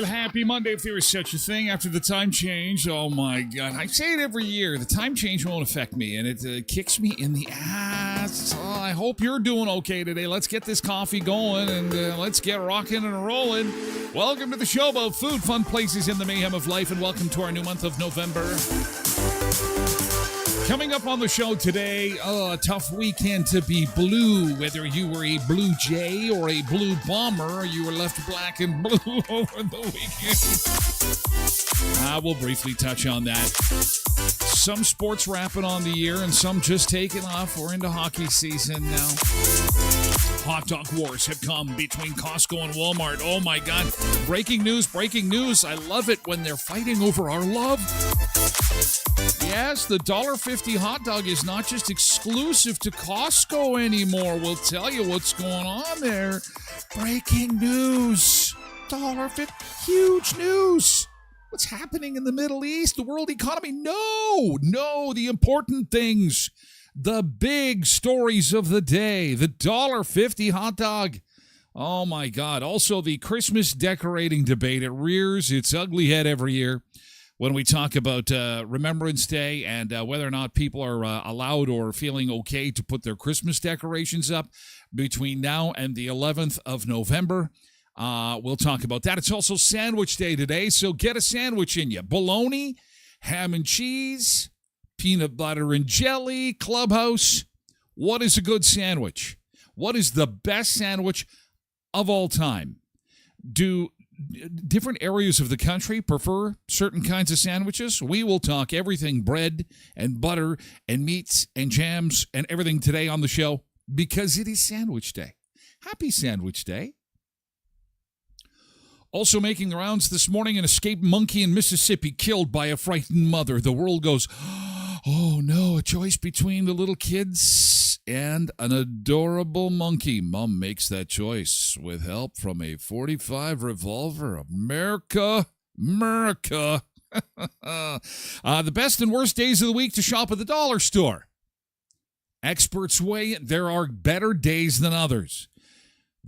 Happy Monday, if there is such a thing, after the time change. Oh my God. I say it every year. The time change won't affect me, and it kicks me in the ass. Oh, I hope you're doing okay today. Let's get this coffee going, and let's get rocking and rolling. Welcome to the show about food, fun places in the mayhem of life, and welcome to our new month of November. Coming up on the show today, a tough weekend to be blue. Whether you were a Blue Jay or a Blue Bomber, you were left black and blue over the weekend. We'll briefly touch on that. Some sports wrapping on the year and some just taking off. We're into hockey season now. Hot dog wars have come between Costco and Walmart. Oh my God. Breaking news, breaking news. I love it when they're fighting over our love. Yes, the $1.50 hot dog is not just exclusive to Costco anymore. We'll tell you what's going on there. Breaking news. $1.50. Huge news. What's happening in the Middle East? The world economy? No, the important things. The big stories of the day. The $1.50 hot dog. Oh, my God. Also, the Christmas decorating debate. It rears its ugly head every year when we talk about Remembrance Day and whether or not people are allowed or feeling okay to put their Christmas decorations up between now and the 11th of November. We'll talk about that. It's also Sandwich Day today, so get a sandwich in you. Bologna, ham and cheese, peanut butter and jelly, Clubhouse. What is a good sandwich? What is the best sandwich of all time? Do different areas of the country prefer certain kinds of sandwiches? We will talk everything bread and butter and meats and jams and everything today on the show because it is Sandwich Day. Happy Sandwich Day. Also making the rounds this morning, an escaped monkey in Mississippi killed by a frightened mother. The world goes, oh no, a choice between the little kids and an adorable monkey. Mom makes that choice with help from a .45 revolver. America. The best and worst days of the week to shop at the dollar store. Experts weigh in. There are better days than others.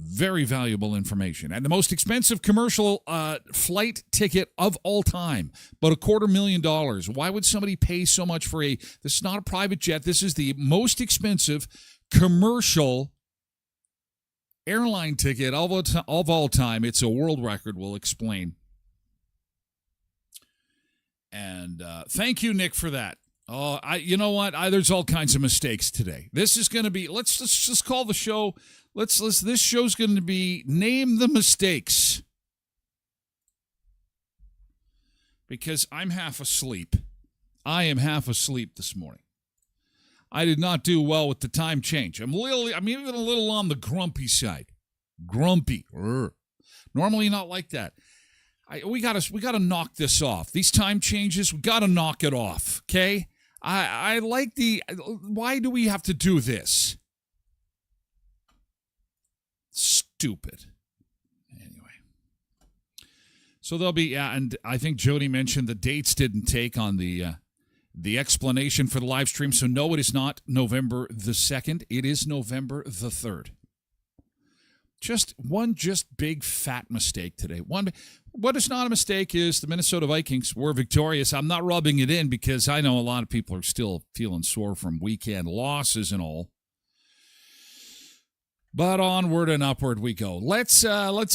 Very valuable information. And the most expensive commercial flight ticket of all time, but $250,000. Why would somebody pay so much for this is not a private jet. This is the most expensive commercial airline ticket of all time. It's a world record. We'll explain. And thank you, Nick, for that. Oh, you know what? There's all kinds of mistakes today. This is going to be. Let's just call the show. This show's going to be Name the Mistakes, because I'm half asleep. I am half asleep this morning. I did not do well with the time change. I'm even a little on the grumpy side. Grumpy. Normally not like that. We gotta knock this off. These time changes, we gotta knock it off. Okay. I like why do we have to do this? Stupid. Anyway. So there'll be, and I think Jody mentioned the dates didn't take on the explanation for the live stream. So no, it is not November the 2nd. It is November the 3rd. Just big fat mistake today. What is not a mistake is the Minnesota Vikings were victorious. I'm not rubbing it in because I know a lot of people are still feeling sore from weekend losses and all. But onward and upward we go. Let's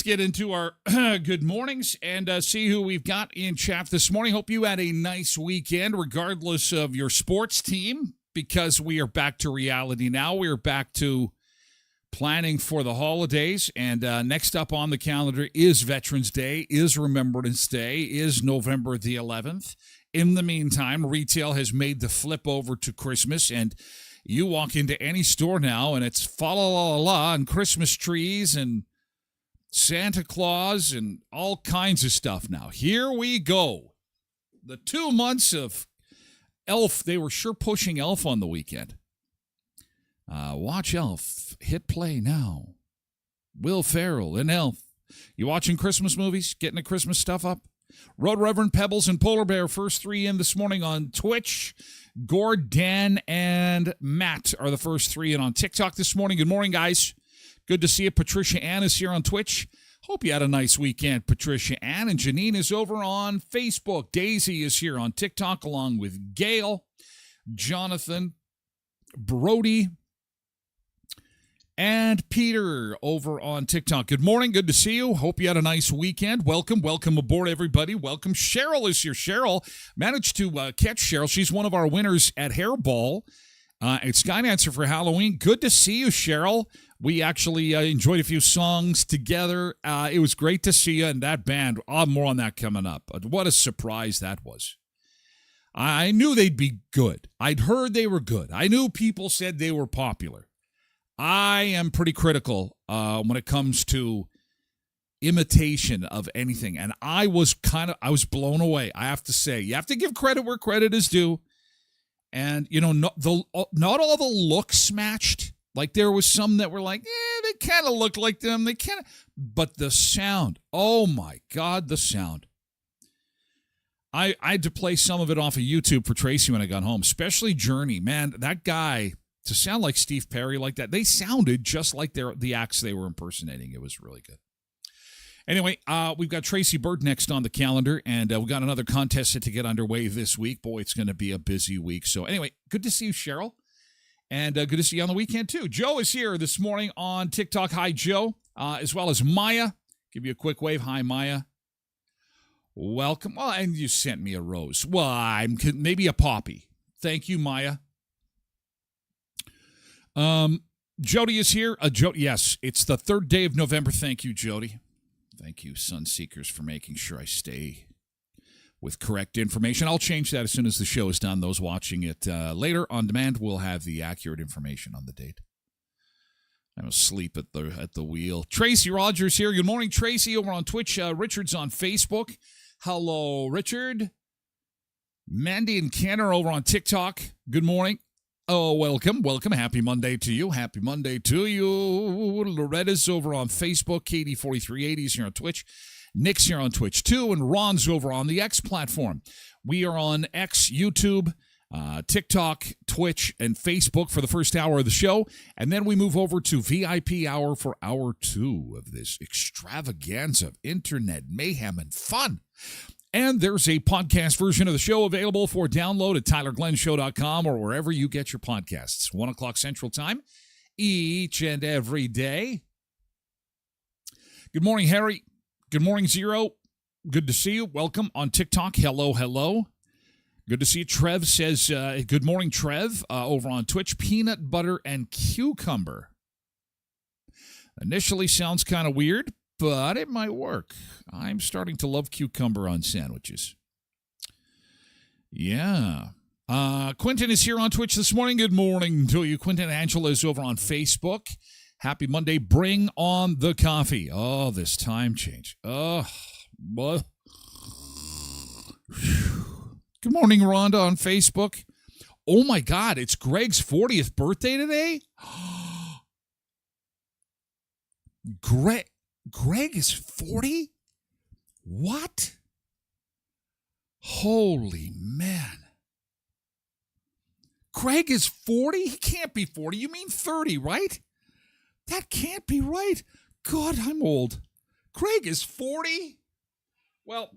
get into our good mornings and see who we've got in chat this morning. Hope you had a nice weekend, regardless of your sports team, because we are back to reality now. We are back to planning for the holidays, and next up on the calendar is Veterans Day, is Remembrance Day, is November the 11th. In the meantime, retail has made the flip over to Christmas, and you walk into any store now, and it's fa-la-la-la and Christmas trees and Santa Claus and all kinds of stuff now. Here we go. The 2 months of Elf, they were sure pushing Elf on the weekend. Watch Elf. Hit play now. Will Ferrell and Elf. You watching Christmas movies? Getting the Christmas stuff up? Road Reverend Pebbles and Polar Bear, first three in this morning on Twitch. Gord, Dan, and Matt are the first three in on TikTok this morning. Good morning, guys. Good to see you. Patricia Ann is here on Twitch. Hope you had a nice weekend, Patricia Ann. And Janine is over on Facebook. Daisy is here on TikTok along with Gail, Jonathan, Brody, and Peter over on TikTok. Good morning. Good to see you. Hope you had a nice weekend. Welcome aboard, everybody. Welcome. Cheryl is here. Cheryl, managed to catch Cheryl. She's one of our winners at Hairball at Skydancer for Halloween. Good to see you, Cheryl. We actually enjoyed a few songs together. It was great to see you and that band. More on that coming up. What a surprise that was. I knew they'd be good. I'd heard they were good. I knew people said they were popular. I am pretty critical when it comes to imitation of anything, and I was blown away. I have to say, you have to give credit where credit is due, and not all the looks matched. Like there was some that were like, they kind of look like them. They kind of, but the sound, oh my God, the sound. I had to play some of it off of YouTube for Tracy when I got home, especially Journey. Man, that guy. To sound like Steve Perry like that, they sounded just like the acts they were impersonating. It was really good. Anyway, we've got Tracy Bird next on the calendar, and we've got another contest to get underway this week. Boy, it's going to be a busy week. So anyway, good to see you, Cheryl, and good to see you on the weekend, too. Joe is here this morning on TikTok. Hi, Joe, as well as Maya. Give you a quick wave. Hi, Maya. Welcome. Well, and you sent me a rose. Well, maybe a poppy. Thank you, Maya. Jody is here. Yes, it's the 3rd day of November. Thank you, Jody. Thank you, Sunseekers, for making sure I stay with correct information. I'll change that as soon as the show is done. Those watching it later on demand will have the accurate information on the date. I'm asleep at the wheel. Tracy Rogers here. Good morning, Tracy, over on Twitch. Richard's on Facebook. Hello, Richard. Mandy and Ken are over on TikTok. Good morning. Oh, welcome. Happy Monday to you. Happy Monday to you. Loretta's over on Facebook. Katie4380 is here on Twitch. Nick's here on Twitch, too. And Ron's over on the X platform. We are on X, YouTube, TikTok, Twitch, and Facebook for the first hour of the show. And then we move over to VIP hour for hour 2 of this extravaganza of internet mayhem and fun. And there's a podcast version of the show available for download at tylerglenshow.com or wherever you get your podcasts. 1 o'clock Central Time each and every day. Good morning, Harry. Good morning, Zero. Good to see you. Welcome on TikTok. Hello. Good to see you. Trev says, good morning, Trev, over on Twitch. Peanut butter and cucumber. Initially sounds kind of weird, but it might work. I'm starting to love cucumber on sandwiches. Yeah. Quentin is here on Twitch this morning. Good morning to you. Quentin Angela is over on Facebook. Happy Monday. Bring on the coffee. Oh, this time change. Oh, what? Good morning, Rhonda on Facebook. Oh, my God. It's Greg's 40th birthday today? Greg is 40? What? Holy man. Greg is 40? He can't be 40. You mean 30, right? That can't be right. God, I'm old. Greg is 40? Well,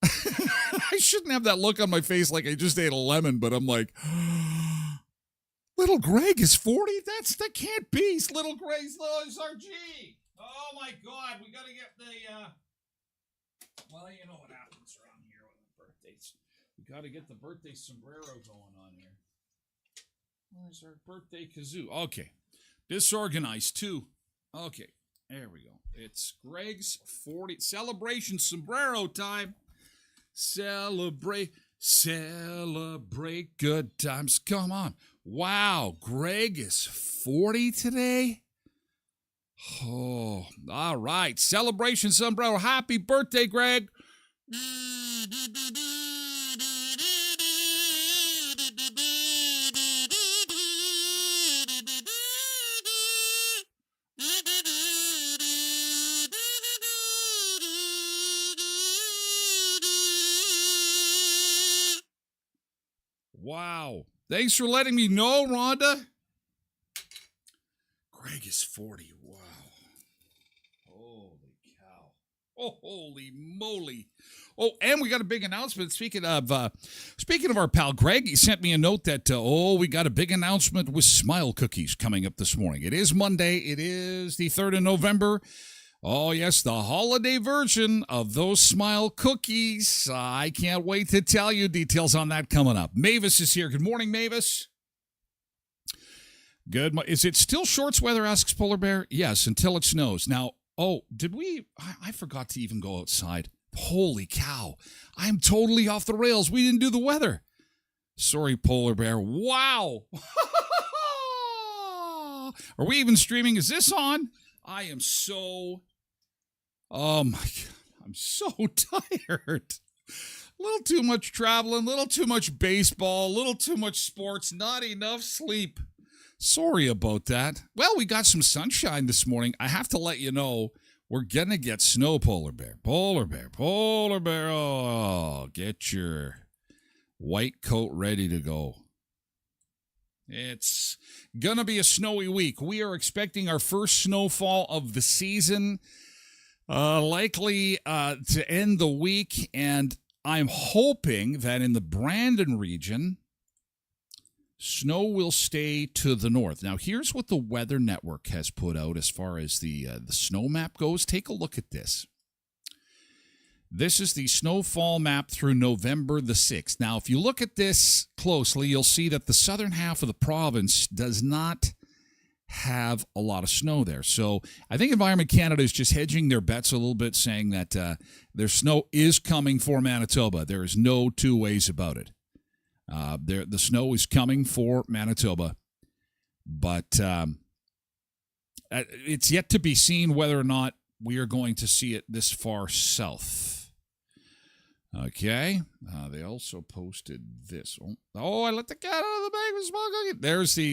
I shouldn't have that look on my face like I just ate a lemon, but I'm like, little Greg is 40? That can't be. It's little Greg's little SRG. Oh, my God. We got to get the, well, you know what happens around here with birthdays. We got to get the birthday sombrero going on here. Where's our birthday kazoo? Okay. Disorganized, too. Okay. There we go. It's Greg's 40 celebration sombrero time. Celebrate good times. Come on. Wow. Greg is 40 today? Oh, all right. Celebration sombrero. Happy birthday, Greg. Wow. Thanks for letting me know, Rhonda. Greg is 40. Wow. Holy cow. Oh, holy moly. Oh, and we got a big announcement. Speaking of our pal Greg, he sent me a note that, we got a big announcement with Smile Cookies coming up this morning. It is Monday. It is the 3rd of November. Oh, yes, the holiday version of those Smile Cookies. I can't wait to tell you details on that coming up. Mavis is here. Good morning, Mavis. Good. Is it still shorts weather, asks Polar Bear? Yes, until it snows. Now, did we? I forgot to even go outside. Holy cow. I'm totally off the rails. We didn't do the weather. Sorry, Polar Bear. Wow. Are we even streaming? Is this on? I am so... Oh, my God. I'm so tired. A little too much traveling, a little too much baseball, a little too much sports, not enough sleep. Sorry about that. Well, we got some sunshine this morning. I have to let you know, we're going to get snow, Polar Bear. Polar Bear, Polar Bear. Oh, get your white coat ready to go. It's going to be a snowy week. We are expecting our first snowfall of the season, likely to end the week, and I'm hoping that in the Brandon region, snow will stay to the north. Now, here's what the Weather Network has put out as far as the snow map goes. Take a look at this. This is the snowfall map through November the 6th. Now, if you look at this closely, you'll see that the southern half of the province does not have a lot of snow there. So I think Environment Canada is just hedging their bets a little bit, saying that their snow is coming for Manitoba. There is no two ways about it. The snow is coming for Manitoba, but it's yet to be seen whether or not we are going to see it this far south. Okay. They also posted this. Oh, I let the cat out of the bag with small cookie.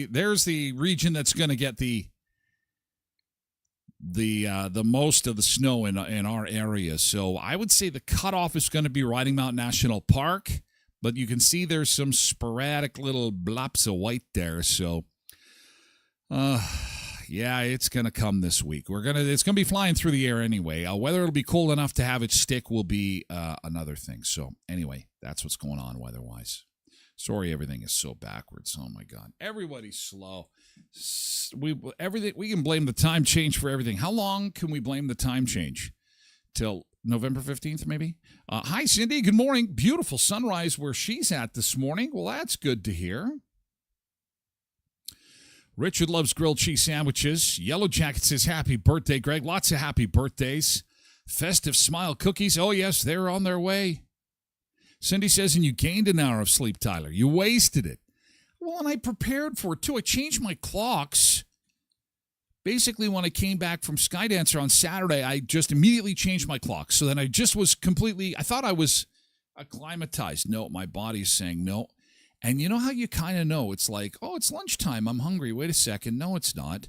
There's the region that's going to get the most of the snow in our area. So I would say the cutoff is going to be Riding Mountain National Park, but you can see there's some sporadic little blops of white there. So, yeah, it's going to come this week. It's going to be flying through the air anyway. Whether it'll be cold enough to have it stick will be another thing. So anyway, that's what's going on weather-wise. Sorry, everything is so backwards. Oh my God, everybody's slow. We can blame the time change for everything. How long can we blame the time change? Till November 15th, maybe. Hi, Cindy. Good morning. Beautiful sunrise where she's at this morning. Well, that's good to hear. Richard loves grilled cheese sandwiches. Yellow Jacket says, happy birthday, Greg. Lots of happy birthdays. Festive smile cookies. Oh, yes, they're on their way. Cindy says, and you gained an hour of sleep, Tyler. You wasted it. Well, and I prepared for it, too. I changed my clocks. Basically, when I came back from Skydancer on Saturday, I just immediately changed my clock. So then I just was completely, I thought I was acclimatized. No, my body's saying no. And you know how you kind of know? It's like, oh, it's lunchtime. I'm hungry. Wait a second. No, it's not.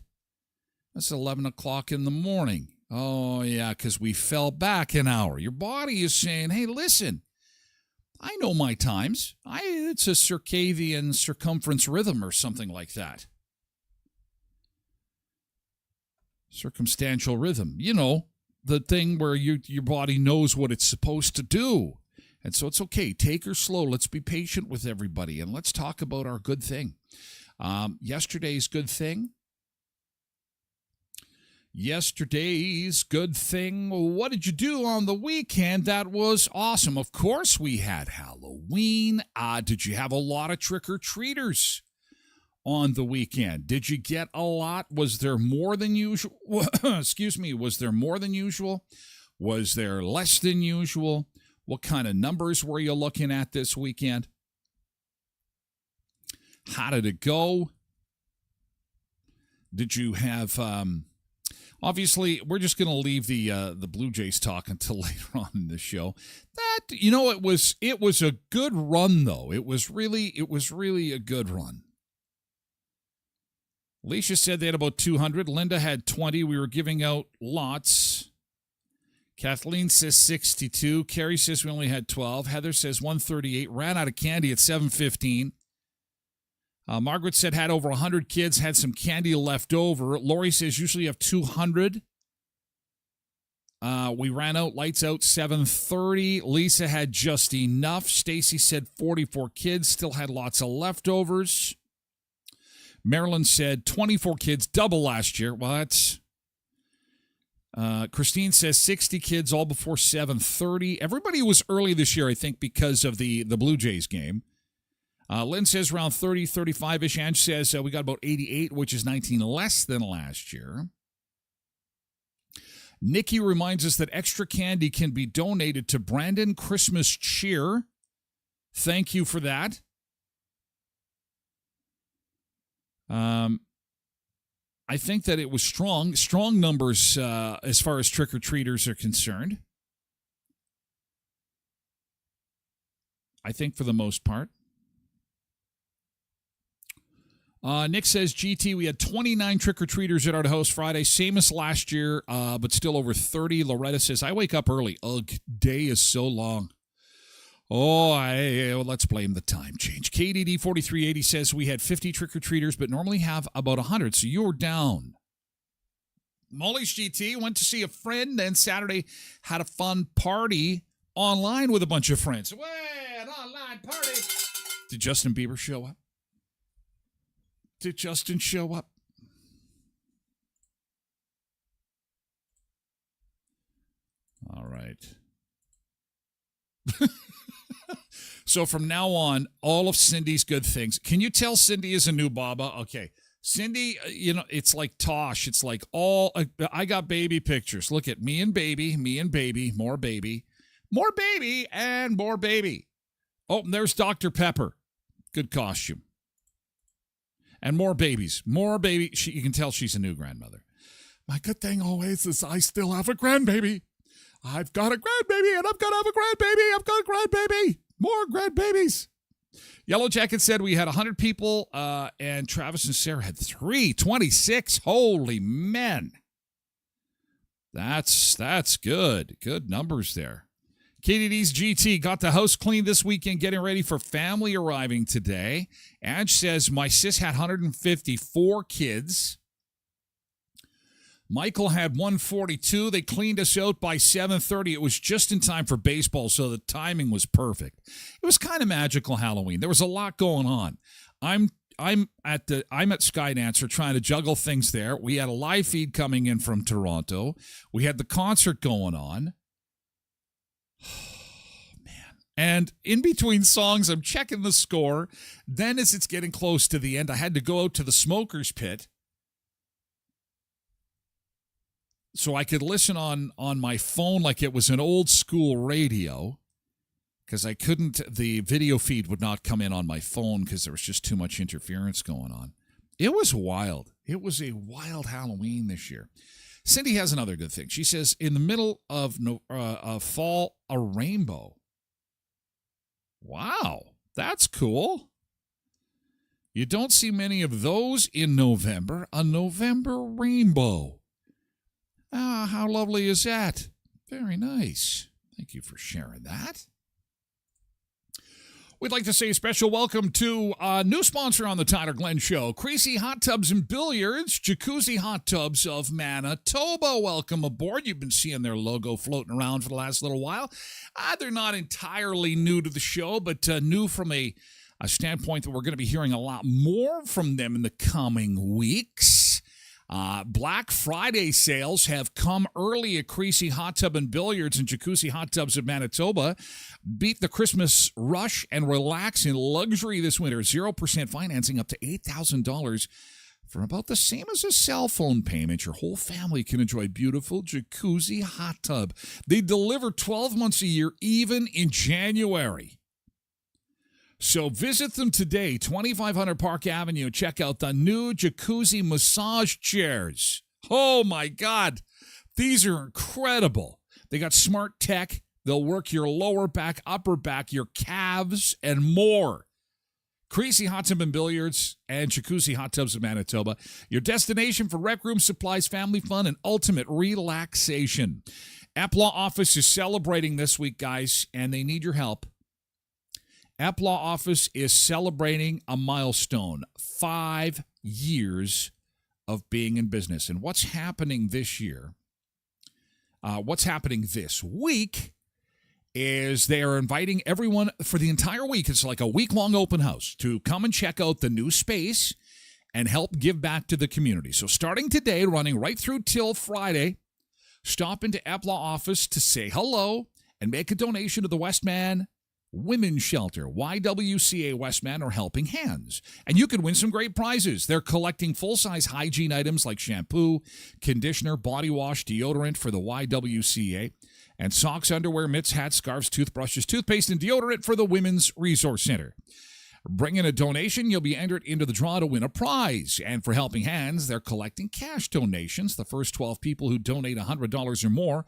It's 11 o'clock in the morning. Oh, yeah, because we fell back an hour. Your body is saying, hey, listen, I know my times. It's a circadian circumference rhythm or something like that. Circumstantial rhythm. You know, the thing where your body knows what it's supposed to do. And so it's okay. Take her slow. Let's be patient with everybody. And let's talk about our good thing. Yesterday's good thing. What did you do on the weekend? That was awesome. Of course we had Halloween. Did you have a lot of trick-or-treaters on the weekend? Did you get a lot? Was there more than usual? Excuse me. Was there more than usual? Was there less than usual? What kind of numbers were you looking at this weekend? How did it go? Did you have, obviously, we're just going to leave the Blue Jays talk until later on in the show. That, you know, it was a good run, though. It was really a good run. Alicia said they had about 200. Linda had 20. We were giving out lots. Kathleen says 62. Carrie says we only had 12. Heather says 138. Ran out of candy at 7:15. Margaret said had over 100 kids, had some candy left over. Lori says usually you have 200. We ran out, lights out, 7:30. Lisa had just enough. Stacy said 44 kids, still had lots of leftovers. Marilyn said 24 kids, double last year. Well, that's... Christine says 60 kids all before 7:30. Everybody was early this year, I think, because of the Blue Jays game. Lynn says around 30, 35-ish. Ange says we got about 88, which is 19 less than last year. Nikki reminds us that extra candy can be donated to Brandon Christmas Cheer. Thank you for that. I think that it was strong numbers as far as trick-or-treaters are concerned. I think for the most part. Nick says, GT, we had 29 trick-or-treaters at our house Friday, same as last year, but still over 30. Loretta says, I wake up early. Ugh, day is so long. Oh, let's blame the time change. KDD 4380 says we had 50 trick-or-treaters, but normally have about 100, so you're down. Molly's GT went to see a friend, and Saturday had a fun party online with a bunch of friends. Way, an online party. Did Justin Bieber show up? Did Justin show up? All right. So from now on, all of Cindy's good things. Can you tell Cindy is a new Baba? Okay. Cindy, it's like Tosh. It's like I got baby pictures. Look at me and baby, more baby, and more baby. Oh, and there's Dr. Pepper. Good costume. And more babies. More baby. You can tell she's a new grandmother. My good thing always is I still have a grandbaby. I've got a grandbaby, and I'm going to have a grandbaby. I've got a grandbaby. More grandbabies. Yellow Jacket said we had 100 people, and Travis and Sarah had 326. Holy men. That's good. Good numbers there. KDD's GT got the house cleaned this weekend, getting ready for family arriving today. Ange says my sis had 154 kids. Michael had 142. They cleaned us out by 7:30. It was just in time for baseball, so the timing was perfect. It was kind of magical Halloween. There was a lot going on. I'm at Skydancer trying to juggle things there. We had a live feed coming in from Toronto. We had the concert going on. Man. And in between songs, I'm checking the score. Then as it's getting close to the end, I had to go out to the smoker's pit so I could listen on my phone like it was an old school radio, because I couldn't, the video feed would not come in on my phone because there was just too much interference going on. It was wild. It was a wild Halloween this year. Cindy has another good thing. She says, in the middle of fall, a rainbow. Wow, that's cool. You don't see many of those in November. A November rainbow. Ah, how lovely is that? Very nice. Thank you for sharing that. We'd like to say a special welcome to a new sponsor on the Tyler Glen Show, Creasy Hot Tubs and Billiards, Jacuzzi Hot Tubs of Manitoba. Welcome aboard. You've been seeing their logo floating around for the last little while. They're not entirely new to the show, but new from a standpoint that we're going to be hearing a lot more from them in the coming weeks. Black Friday sales have come early at Creasy Hot Tub and Billiards and Jacuzzi Hot Tubs of Manitoba. Beat the Christmas rush and relax in luxury this winter. 0% financing up to $8,000 for about the same as a cell phone payment. Your whole family can enjoy beautiful jacuzzi hot tub. They deliver 12 months a year, even in January. So visit them today, 2500 Park Avenue. Check out the new jacuzzi massage chairs. Oh, my God. These are incredible. They got smart tech. They'll work your lower back, upper back, your calves, and more. Creasy Hot Tub and Billiards and Jacuzzi Hot Tubs of Manitoba. Your destination for rec room supplies, family fun, and ultimate relaxation. Eplaw office is celebrating this week, guys, and they need your help. Eplaw office is celebrating a milestone, 5 years of being in business. And what's happening this year, what's happening this week, is they are inviting everyone for the entire week. It's like a week-long open house to come and check out the new space and help give back to the community. So starting today, running right through till Friday, stop into Eplaw office to say hello and make a donation to the Westman Women's Shelter, YWCA Westman, or Helping Hands. And you could win some great prizes. They're collecting full-size hygiene items like shampoo, conditioner, body wash, deodorant for the YWCA, and socks, underwear, mitts, hats, scarves, toothbrushes, toothpaste, and deodorant for the Women's Resource Center. Bring in a donation, you'll be entered into the draw to win a prize. And for Helping Hands, they're collecting cash donations. The first 12 people who donate $100 or more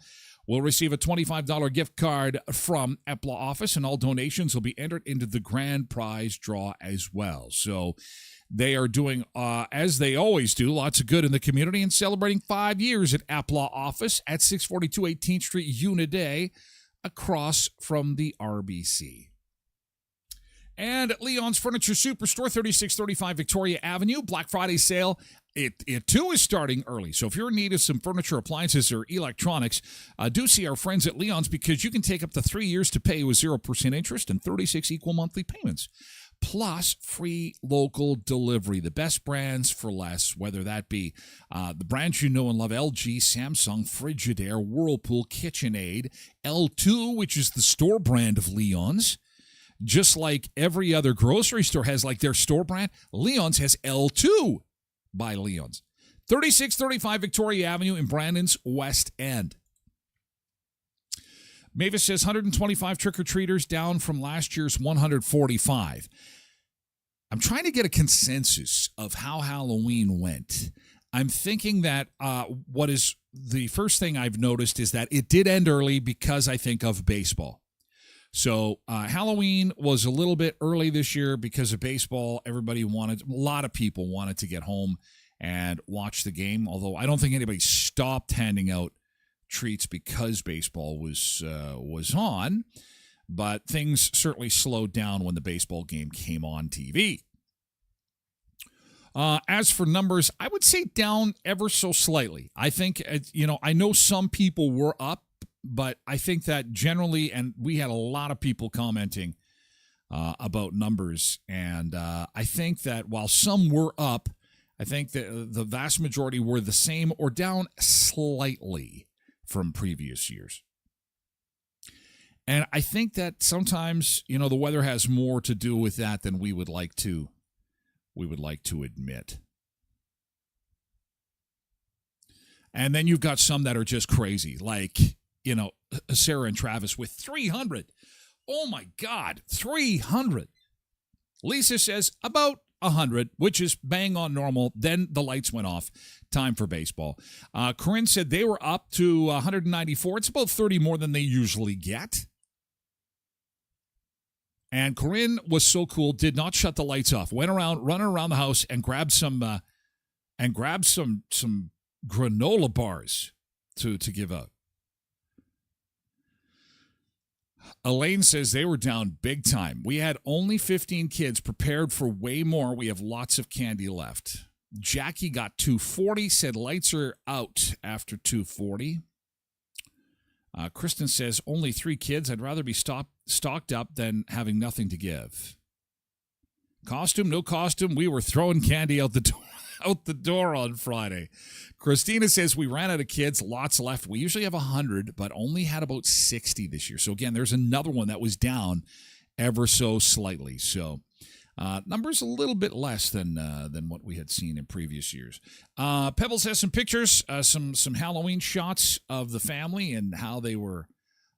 will receive a $25 gift card from Eplaw office, and all donations will be entered into the grand prize draw as well. So they are doing, as they always do, lots of good in the community and celebrating 5 years at Eplaw office at 642 18th Street, Uniday, across from the RBC. And at Leon's Furniture Superstore, 3635 Victoria Avenue, Black Friday sale. It too is starting early. So if you're in need of some furniture, appliances, or electronics, do see our friends at Leon's, because you can take up to 3 years to pay with 0% interest and 36 equal monthly payments. Plus free local delivery. The best brands for less, whether that be the brands you know and love: LG, Samsung, Frigidaire, Whirlpool, KitchenAid, L2, which is the store brand of Leon's. Just like every other grocery store has like their store brand, Leon's has L2 by Leon's. 3635 Victoria Avenue in Brandon's West End. Mavis says 125 trick-or-treaters, down from last year's 145. I'm trying to get a consensus of how Halloween went. I'm thinking that what is the first thing I've noticed is that it did end early because I think of baseball. So Halloween was a little bit early this year because of baseball. A lot of people wanted to get home and watch the game, although I don't think anybody stopped handing out treats because baseball was on, but things certainly slowed down when the baseball game came on TV. As for numbers, I would say down ever so slightly. I think, I know some people were up, but I think that generally, and we had a lot of people commenting about numbers, and I think that while some were up, I think that the vast majority were the same or down slightly from previous years. And I think that sometimes, the weather has more to do with that than we would like to admit. And then you've got some that are just crazy, like, Sarah and Travis with 300. Oh my God, 300. Lisa says about 100, which is bang on normal. Then the lights went off. Time for baseball. Corinne said they were up to 194. It's about 30 more than they usually get. And Corinne was so cool, did not shut the lights off. Went around, running around the house, and grabbed some granola bars to give out. Elaine says they were down big time. We had only 15 kids, prepared for way more. We have lots of candy left. Jackie got 240, said lights are out after 240. Kristen says only 3 kids. I'd rather be stocked up than having nothing to give. Costume, no costume. We were throwing candy out the door on Friday. Christina says we ran out of kids, lots left. We usually have 100, but only had about 60 this year. So again, there's another one that was down ever so slightly. So numbers a little bit less than what we had seen in previous years. Pebbles has some pictures, some Halloween shots of the family and how they were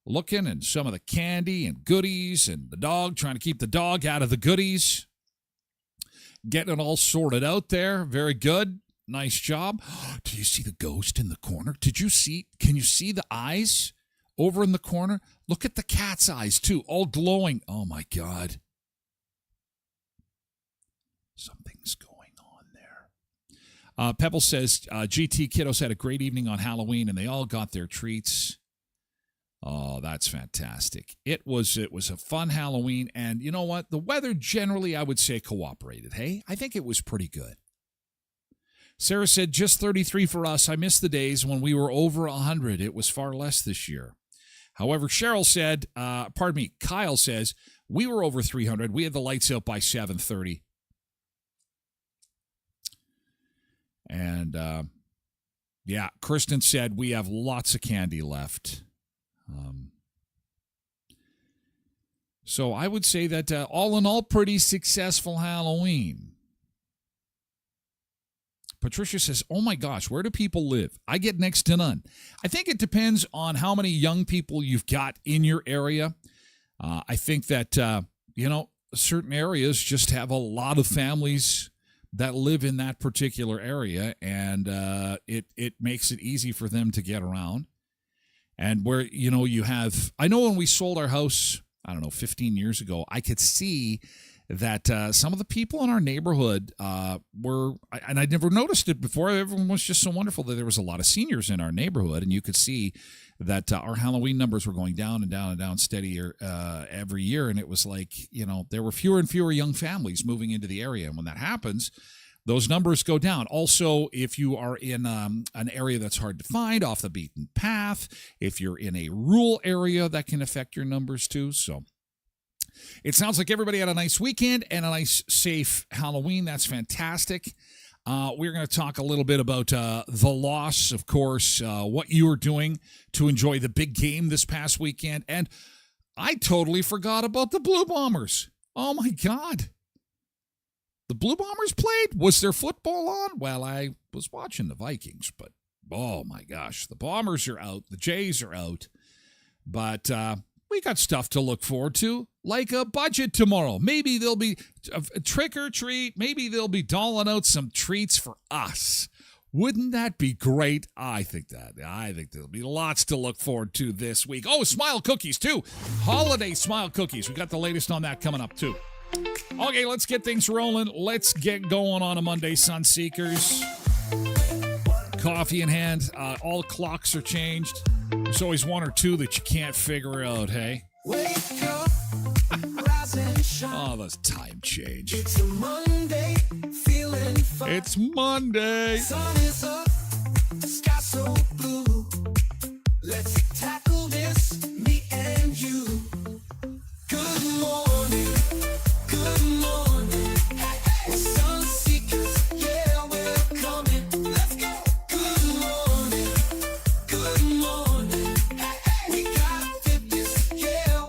looking, and some of the candy and goodies, and the dog, trying to keep the dog out of the goodies. Getting it all sorted out there. Very good. Nice job. Did you see the ghost in the corner? Can you see the eyes over in the corner? Look at the cat's eyes, too, all glowing. Oh, my God. Something's going on there. Pebble says, GT kiddos had a great evening on Halloween, and they all got their treats. Oh, that's fantastic. It was a fun Halloween, and you know what? The weather generally, I would say, cooperated, hey? I think it was pretty good. Sarah said, just 33 for us. I miss the days when we were over 100. It was far less this year. However, Kyle says, we were over 300. We had the lights out by 7:30. And, Kristen said, we have lots of candy left. So I would say that all in all, pretty successful Halloween. Patricia says, oh my gosh, where do people live? I get next to none. I think it depends on how many young people you've got in your area. I think that, certain areas just have a lot of families that live in that particular area, and it makes it easy for them to get around. And where, you have, I know when we sold our house, 15 years ago, I could see that some of the people in our neighborhood were, and I'd never noticed it before, everyone was just so wonderful that there was a lot of seniors in our neighborhood, and you could see that our Halloween numbers were going down and down and down steadier every year, and it was like, there were fewer and fewer young families moving into the area, and when that happens, those numbers go down. Also, if you are in an area that's hard to find, off the beaten path, if you're in a rural area, that can affect your numbers too. So it sounds like everybody had a nice weekend and a nice, safe Halloween. That's fantastic. We're going to talk a little bit about the loss, of course, what you were doing to enjoy the big game this past weekend. And I totally forgot about the Blue Bombers. Oh, my God. The Blue Bombers played? Was there football on? Well, I was watching the Vikings, but oh my gosh, the Bombers are out, the Jays are out, but we got stuff to look forward to, like a budget tomorrow. Maybe there'll be a trick or treat. Maybe they'll be doling out some treats for us. Wouldn't that be great? I think there'll be lots to look forward to this week. Oh, Smile Cookies too. Holiday Smile Cookies. We got the latest on that coming up too. Okay, let's get things rolling. Let's get going on a Monday, Sunseekers. Coffee in hand. All clocks are changed. There's always one or two that you can't figure out, hey? Wake up, rise and shine. Oh, that's time change. It's a Monday, feeling fine. It's Monday. Sun is up, sky so blue. Let's tackle this, me and you. Good morning. Good morning, we're Sunseekers, yeah, we're coming, let's go. Good morning, we got fitness, yeah,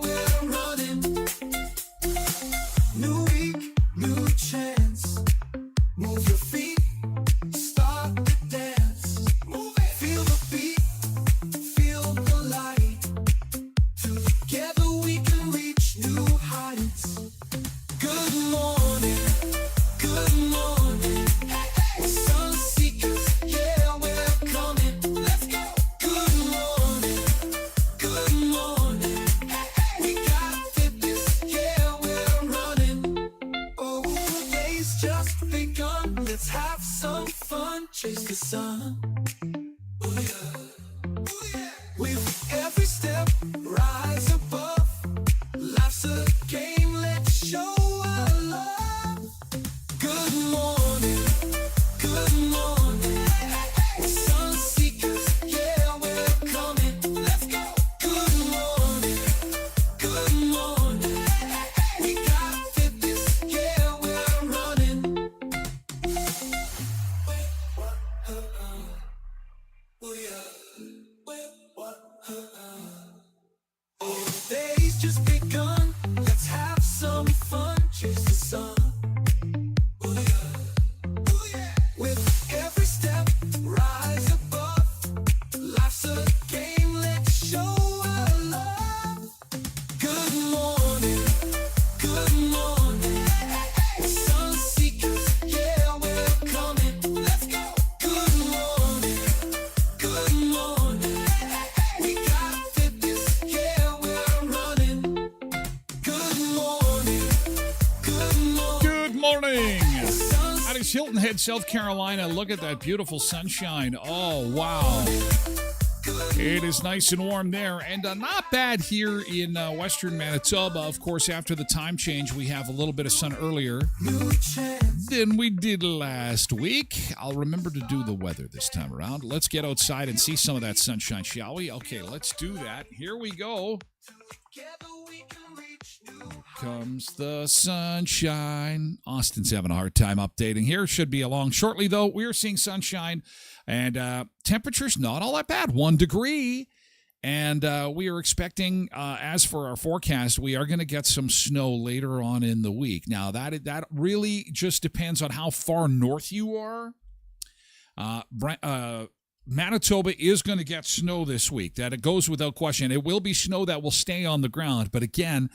Hilton Head, South Carolina. Look at that beautiful sunshine. Oh, wow. It is nice and warm there, and not bad here in western Manitoba. Of course, after the time change, we have a little bit of sun earlier than we did last week. I'll remember to do the weather this time around. Let's get outside and see some of that sunshine, shall we? Okay, let's do that. Here we go. Here comes the sunshine. Austin's having a hard time updating here. Should be along shortly, though. We are seeing sunshine. And temperature's not all that bad, 1 degree. And we are expecting, as for our forecast, we are going to get some snow later on in the week. Now, that really just depends on how far north you are. Manitoba is going to get snow this week. That it goes without question. It will be snow that will stay on the ground. But again,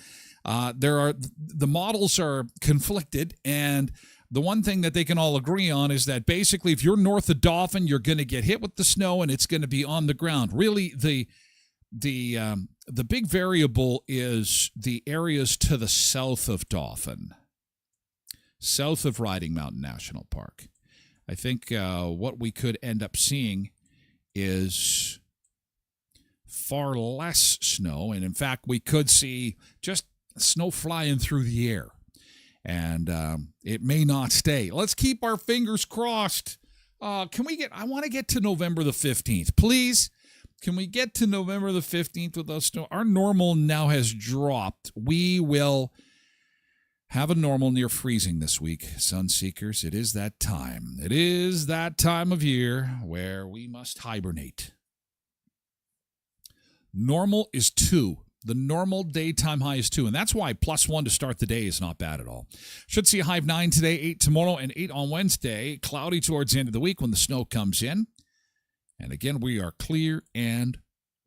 the models are conflicted, and the one thing that they can all agree on is that basically if you're north of Dauphin, you're going to get hit with the snow and it's going to be on the ground. Really, the big variable is the areas to the south of Dauphin, south of Riding Mountain National Park. I think what we could end up seeing is far less snow, and in fact, we could see just snow flying through the air. And it may not stay. Let's keep our fingers crossed. I want to get to November the 15th. Please, can we get to November the 15th without snow? Our normal now has dropped. We will have a normal near freezing this week, Sunseekers. It is that time. It is that time of year where we must hibernate. Normal is 2. The normal daytime high is 2, and that's why +1 to start the day is not bad at all. Should see a high of 9 today, 8 tomorrow, and 8 on Wednesday. Cloudy towards the end of the week when the snow comes in. And again, we are clear and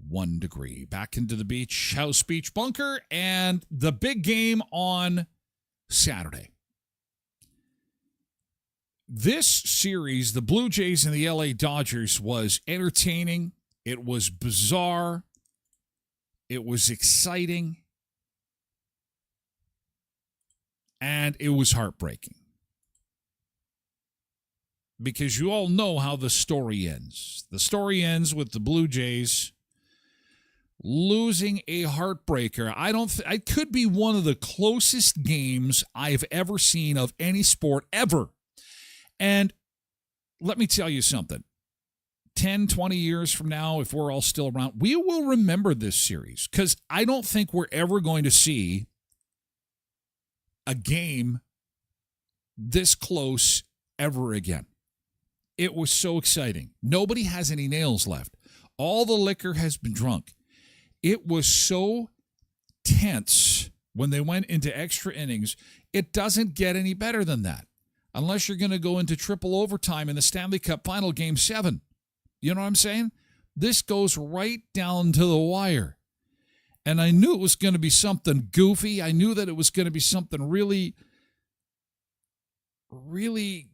1 degree. Back into the beach, House Beach Bunker, and the big game on Saturday. This series, the Blue Jays and the LA Dodgers, was entertaining. It was bizarre. It was exciting, and it was heartbreaking. Because you all know how the story ends. The story ends with the Blue Jays losing a heartbreaker. It could be one of the closest games I've ever seen of any sport ever. And let me tell you something. 10, 20 years from now, if we're all still around, we will remember this series because I don't think we're ever going to see a game this close ever again. It was so exciting. Nobody has any nails left. All the liquor has been drunk. It was so tense when they went into extra innings. It doesn't get any better than that unless you're going to go into triple overtime in the Stanley Cup Final Game 7. You know what I'm saying? This goes right down to the wire. And I knew it was going to be something goofy. I knew that it was going to be something really, really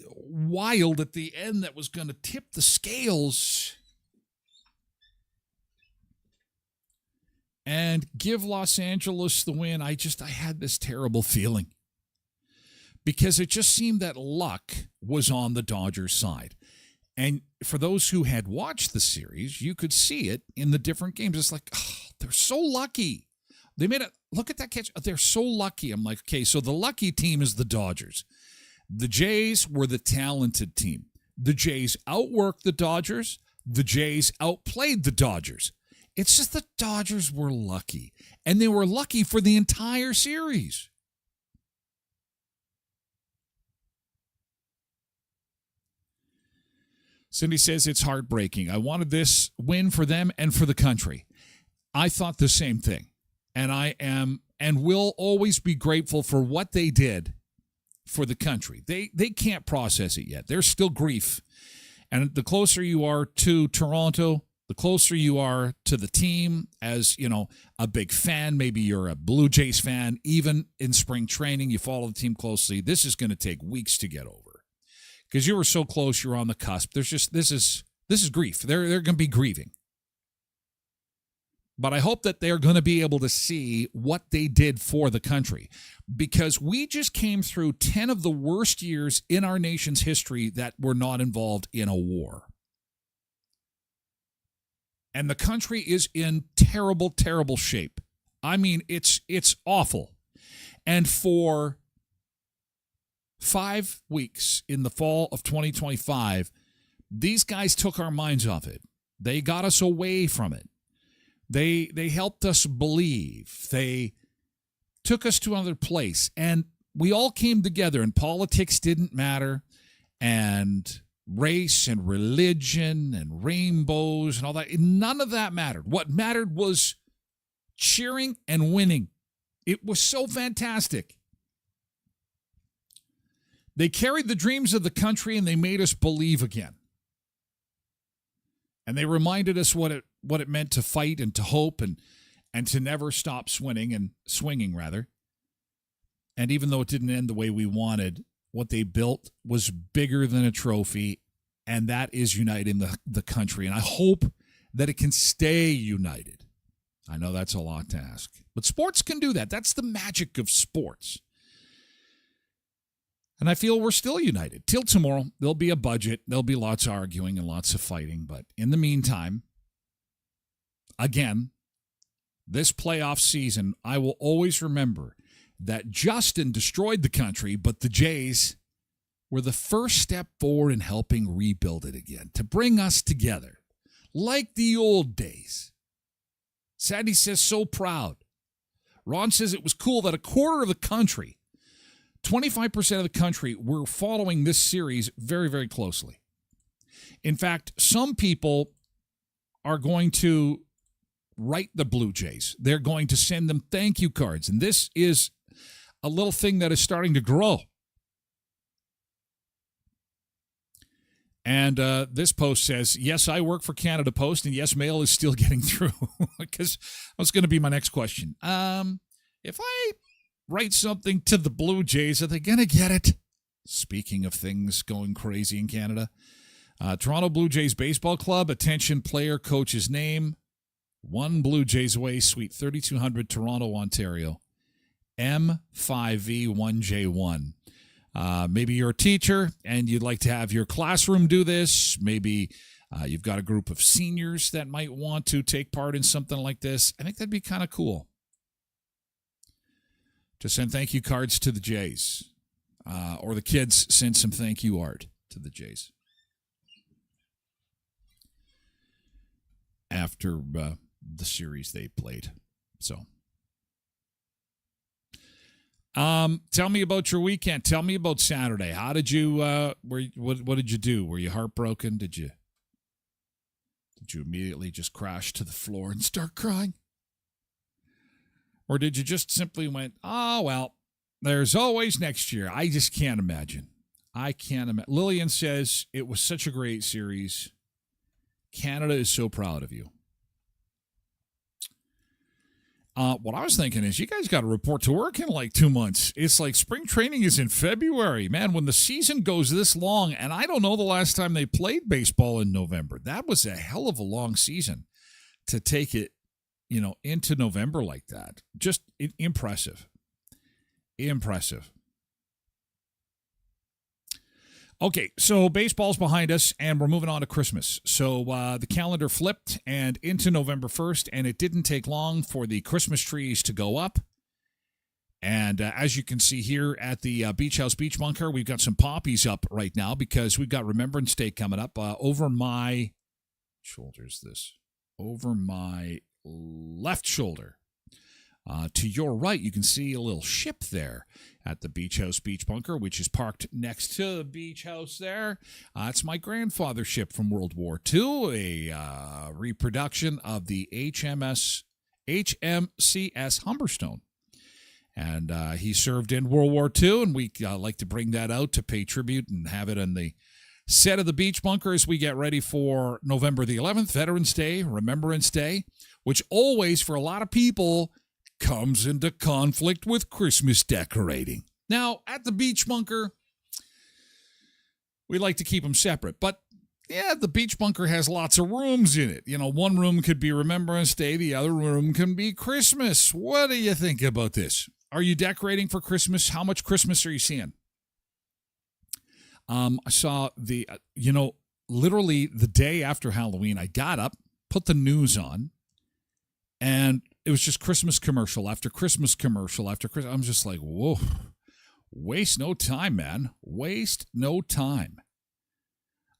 wild at the end that was going to tip the scales and give Los Angeles the win. I had this terrible feeling because it just seemed that luck was on the Dodgers' side. And for those who had watched the series, you could see it in the different games. It's like, oh, they're so lucky. They made it. Look at that catch. They're so lucky. I'm like, okay, so the lucky team is the Dodgers. The Jays were the talented team. The Jays outworked the Dodgers. The Jays outplayed the Dodgers. It's just the Dodgers were lucky. And they were lucky for the entire series. Cindy says it's heartbreaking. I wanted this win for them and for the country. I thought the same thing. And I am and will always be grateful for what they did for the country. They can't process it yet. There's still grief. And the closer you are to Toronto, the closer you are to the team as, a big fan. Maybe you're a Blue Jays fan. Even in spring training, you follow the team closely. This is going to take weeks to get over. Because you were so close, you're on the cusp. There's just this is grief. They're going to be grieving. But I hope that they're going to be able to see what they did for the country, because we just came through 10 of the worst years in our nation's history that were not involved in a war. And the country is in terrible, terrible shape. I mean, it's awful. And for 5 weeks in the fall of 2025, these guys took our minds off it. They got us away from it. They helped us believe. They took us to another place. And we all came together, and politics didn't matter, and race and religion and rainbows and all that. None of that mattered. What mattered was cheering and winning. It was so fantastic. They carried the dreams of the country, and they made us believe again. And they reminded us what it meant to fight and to hope and to never stop swinging. And even though it didn't end the way we wanted, what they built was bigger than a trophy, and that is uniting the country. And I hope that it can stay united. I know that's a lot to ask, but sports can do that. That's the magic of sports. And I feel we're still united. Till tomorrow, there'll be a budget. There'll be lots of arguing and lots of fighting. But in the meantime, again, this playoff season, I will always remember that Justin destroyed the country, but the Jays were the first step forward in helping rebuild it again, to bring us together, like the old days. Sandy says, so proud. Ron says it was cool that a quarter of the country, 25% of the country, were following this series very, very closely. In fact, some people are going to write the Blue Jays. They're going to send them thank you cards. And this is a little thing that is starting to grow. And this post says, yes, I work for Canada Post, and yes, mail is still getting through. Because that was going to be my next question. If I write something to the Blue Jays, are they going to get it? Speaking of things going crazy in Canada, Toronto Blue Jays Baseball Club, attention player, coach's name, 1 Blue Jays away, Suite 3200, Toronto, Ontario, M5V1J1. Maybe you're a teacher and you'd like to have your classroom do this. Maybe you've got a group of seniors that might want to take part in something like this. I think that'd be kind of cool. To send thank you cards to the Jays. Or the kids send some thank you art to the Jays. After the series they played. So. Tell me about your weekend. Tell me about Saturday. How did you, what did you do? Were you heartbroken? Did you immediately just crash to the floor and start crying? Or did you just simply went, oh, well, there's always next year. I just can't imagine. I can't imagine. Lillian says it was such a great series. Canada is so proud of you. What I was thinking is you guys got to report to work in like 2 months. It's like spring training is in February. Man, when the season goes this long, and I don't know the last time they played baseball in November. That was a hell of a long season to take it, into November like that. Just impressive. Impressive. Okay, so baseball's behind us, and we're moving on to Christmas. So the calendar flipped and into November 1st, and it didn't take long for the Christmas trees to go up. And as you can see here at the Beach House Beach Bunker, we've got some poppies up right now because we've got Remembrance Day coming up. Over my shoulders, over my left shoulder. To your right, you can see a little ship there at the Beach House Beach Bunker, which is parked next to the beach house there. It's my grandfather's ship from World War II, a reproduction of the HMCS Humberstone. And he served in World War II, and we like to bring that out to pay tribute and have it on the set of the Beach Bunker as we get ready for November the 11th, Veterans Day, Remembrance Day, which always, for a lot of people, comes into conflict with Christmas decorating. Now, at the Beach Bunker, we like to keep them separate, but Yeah, the beach bunker has lots of rooms in it. You know, one room could be Remembrance Day, the other room can be Christmas. What do you think about this? Are you decorating for Christmas? How much Christmas are you seeing? I saw literally the day after Halloween, I got up, put the news on, and it was just Christmas commercial after Christmas commercial after Christmas. I'm just like, whoa, waste no time, man. Waste no time.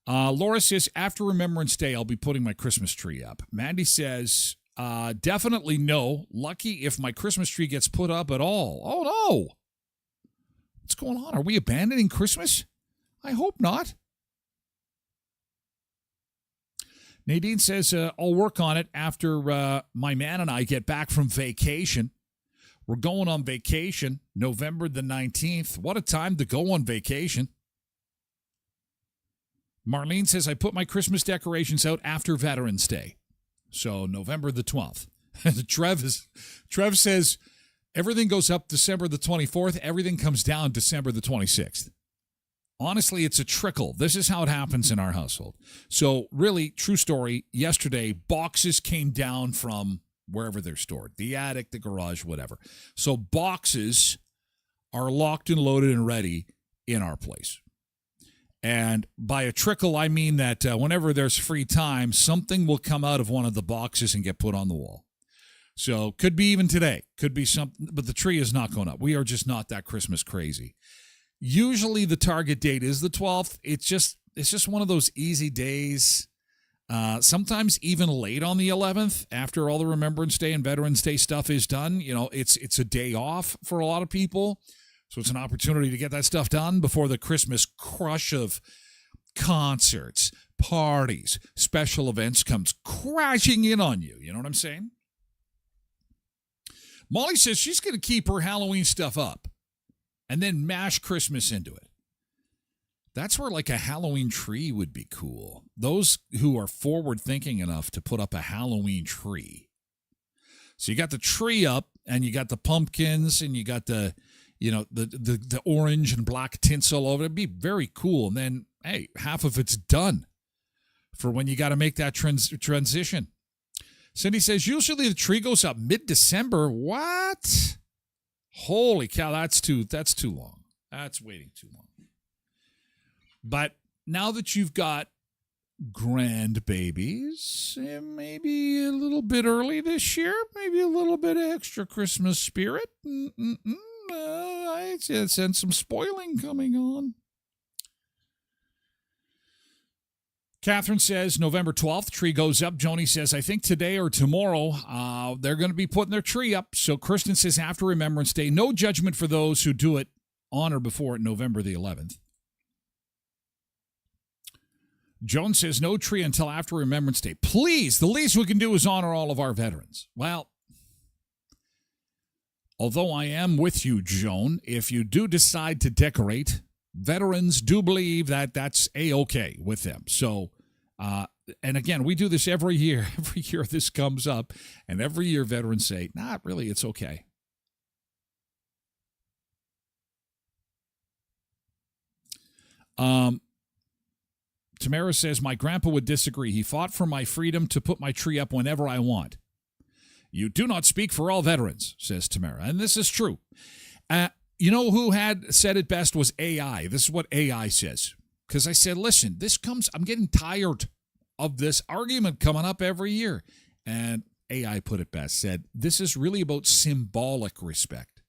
Laura says, after Remembrance Day, I'll be putting my Christmas tree up. Mandy says, definitely no. Lucky if my Christmas tree gets put up at all. Oh, no. What's going on? Are we abandoning Christmas? I hope not. Nadine says, I'll work on it after my man and I get back from vacation. We're going on vacation November the 19th. What a time to go on vacation. Marlene says, I put my Christmas decorations out after Veterans Day. So November the 12th. Trev says, everything goes up December the 24th. Everything comes down December the 26th. Honestly, it's a trickle. This is how it happens in our household. So really, true story, yesterday, boxes came down from wherever they're stored. The attic, the garage, whatever. So boxes are locked and loaded and ready in our place. And by a trickle, I mean that whenever there's free time, something will come out of one of the boxes and get put on the wall. So could be even today. Could be something, but the tree is not going up. We are just not that Christmas crazy. Usually the target date is the 12th. It's just one of those easy days. Sometimes even late on the 11th, after all the Remembrance Day and Veterans Day stuff is done. You know, it's a day off for a lot of people. So it's an opportunity to get that stuff done before the Christmas crush of concerts, parties, special events comes crashing in on you. You know what I'm saying? Molly says she's going to keep her Halloween stuff up and then mash Christmas into it. That's where like a Halloween tree would be cool. Those who are forward thinking enough to put up a Halloween tree. So you got the tree up and you got the pumpkins and you got the orange and black tinsel over it. It'd be very cool. And then, hey, half of it's done for when you got to make that transition. Cindy says, usually the tree goes up mid-December. What? Holy cow, that's too long. That's waiting too long. But now that you've got grandbabies, maybe a little bit early this year, maybe a little bit of extra Christmas spirit. I sense some spoiling coming on. Catherine says November 12th, tree goes up. Joni says, I think today or tomorrow they're going to be putting their tree up. So Kristen says after Remembrance Day, no judgment for those who do it on or before November the 11th. Joan says no tree until after Remembrance Day. Please, the least we can do is honor all of our veterans. Well, although I am with you, Joan, if you do decide to decorate, veterans do believe that that's A-okay with them. So, and again, we do this every year. Every year this comes up, and every year veterans say, not really, it's okay. Tamara says, my grandpa would disagree. He fought for my freedom to put my tree up whenever I want. You do not speak for all veterans, says Tamara. And this is true. You know who had said it best was AI. This is what AI says. Because I said, listen, I'm getting tired of this argument coming up every year. And AI put it best, said, this is really about symbolic respect,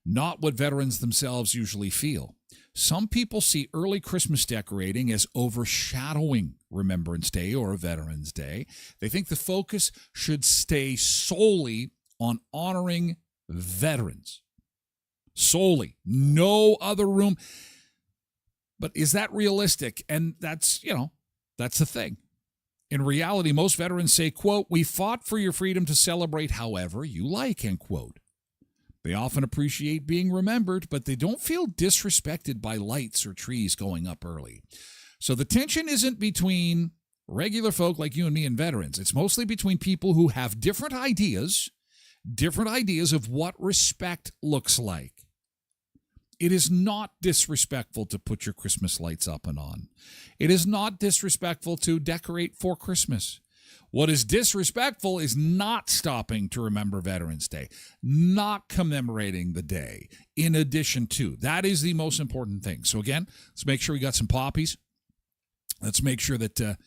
not what veterans themselves usually feel. Some people see early Christmas decorating as overshadowing Remembrance Day or Veterans Day. They think the focus should stay solely on honoring veterans. Solely. No other room. But is that realistic? And that's the thing. In reality, most veterans say, quote, we fought for your freedom to celebrate however you like, end quote. They often appreciate being remembered, but they don't feel disrespected by lights or trees going up early. So the tension isn't between regular folk like you and me and veterans. It's mostly between people who have different ideas of what respect looks like. it is not disrespectful to put your Christmas lights up and on. It is not disrespectful to decorate for Christmas. What is disrespectful is not stopping to remember Veterans Day, not commemorating the day in addition to. That is the most important thing. So again, let's make sure we got some poppies. Let's make sure that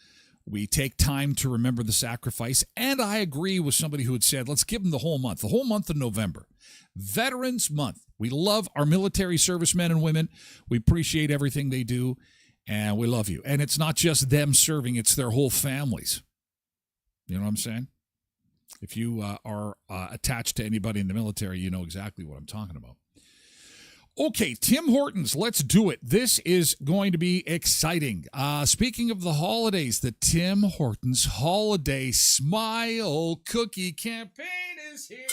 we take time to remember the sacrifice. And I agree with somebody who had said, let's give them the whole month of November. Veterans Month. We love our military servicemen and women. We appreciate everything they do, and we love you. And it's not just them serving, it's their whole families. You know what I'm saying? If you are attached to anybody in the military, you know exactly what I'm talking about. Okay, Tim Hortons, let's do it. This is going to be exciting. Speaking of the holidays, the Tim Hortons Holiday Smile Cookie Campaign is here.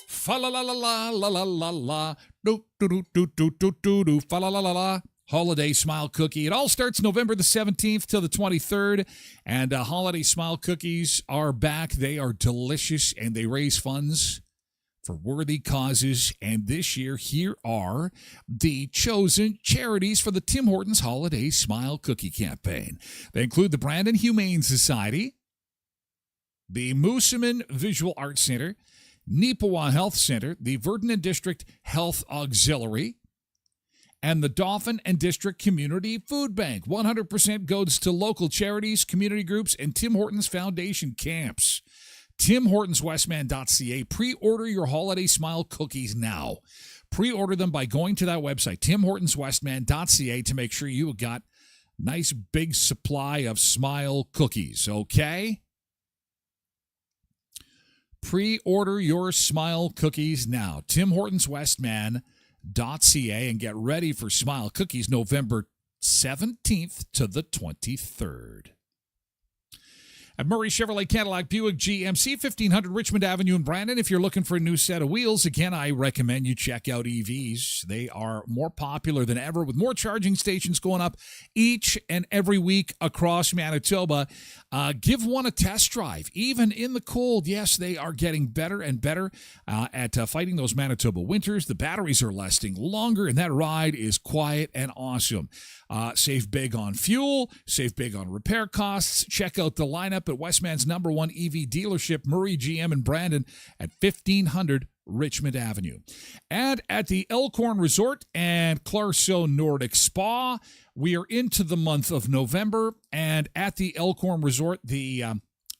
Fa la la la la la la la la do do do do do do do do fa la la la la. Holiday Smile Cookie. It all starts November the 17th till the 23rd, and Holiday Smile Cookies are back. They are delicious, and they raise funds for worthy causes. And this year, here are the chosen charities for the Tim Hortons Holiday Smile Cookie Campaign. They include the Brandon Humane Society, the Moosomin Visual Arts Center, Neepawa Health Center, the Verdun District Health Auxiliary, and the Dauphin and District Community Food Bank. 100% goes to local charities, community groups, and Tim Hortons Foundation camps. TimHortonsWestman.ca. Pre-order your Holiday Smile cookies now. Pre-order them by going to that website, TimHortonsWestman.ca, to make sure you got nice big supply of Smile cookies, okay? Pre-order your Smile cookies now. TimHortonsWestman.ca, and get ready for Smile Cookies November 17th to the 23rd. At Murray Chevrolet Cadillac Buick GMC, 1500 Richmond Avenue in Brandon. If you're looking for a new set of wheels, again, I recommend you check out EVs. They are more popular than ever, with more charging stations going up each and every week across Manitoba. Give one a test drive, even in the cold. Yes, they are getting better and better at fighting those Manitoba winters. The batteries are lasting longer, and that ride is quiet and awesome. Save big on fuel, save big on repair costs. Check out the lineup at Westman's #1 EV dealership, Murray GM in Brandon, at 1500 Richmond Avenue. And at the Elkhorn Resort and Clarso Nordic Spa, we are into the month of November, and at the Elkhorn Resort, the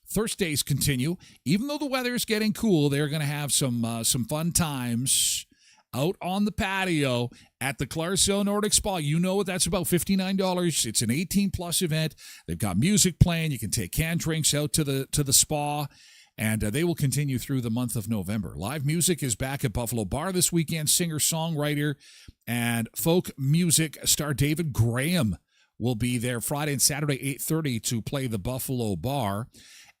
thirst days continue. Even though the weather is getting cool, they're going to have some fun times out on the patio at the Clarso Nordic Spa. You know what that's about, $59. It's an 18-plus event. They've got music playing. You can take canned drinks out to the spa, and they will continue through the month of November. Live music is back at Buffalo Bar this weekend. Singer-songwriter and folk music star David Graham will be there Friday and Saturday, 8:30, to play the Buffalo Bar.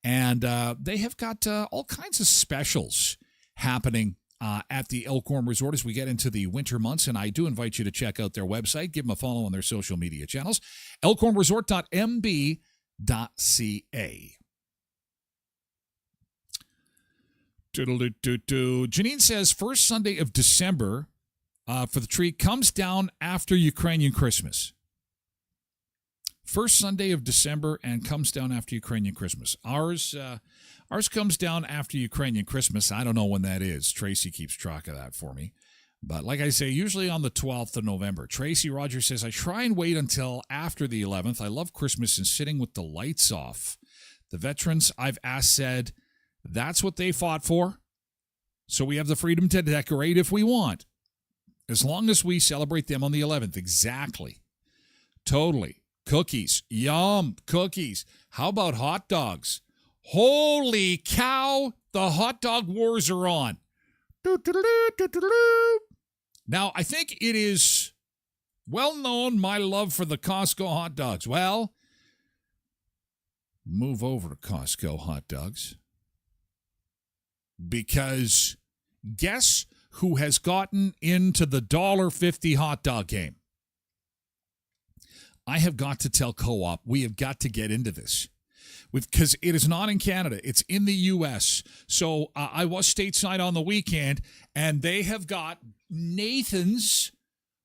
And they have got all kinds of specials happening at the Elkhorn Resort as we get into the winter months, and I do invite you to check out their website. Give them a follow on their social media channels, elkhornresort.mb.ca. Janine says, first Sunday of December for the tree comes down after Ukrainian Christmas. First Sunday of December and comes down after Ukrainian Christmas. Ours comes down after Ukrainian Christmas. I don't know when that is. Tracy keeps track of that for me. But like I say, usually on the 12th of November. Tracy Rogers says, I try and wait until after the 11th. I love Christmas and sitting with the lights off. The veterans I've asked said that's what they fought for. So we have the freedom to decorate if we want, as long as we celebrate them on the 11th. Exactly. Totally. Cookies. Yum. Cookies. How about hot dogs? Holy cow. The hot dog wars are on. Now, I think it is well known my love for the Costco hot dogs. Well, move over to Costco hot dogs. Because guess who has gotten into the $1.50 hot dog game? I have got to tell Co-op, we have got to get into this. Because it is not in Canada. It's in the U.S. So I was stateside on the weekend, and they have got Nathan's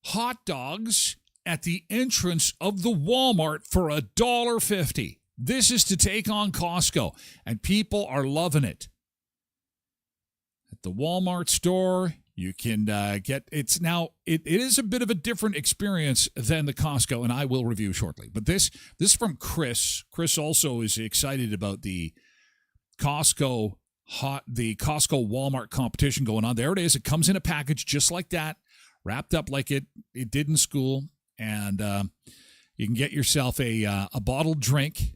hot dogs at the entrance of the Walmart for $1.50. This is to take on Costco, and people are loving it. At the Walmart store, you can get it's now. It is a bit of a different experience than the Costco, and I will review shortly. But this from Chris. Chris also is excited about the Costco Walmart competition going on. There it is. It comes in a package just like that, wrapped up like it did in school, and you can get yourself a bottled drink.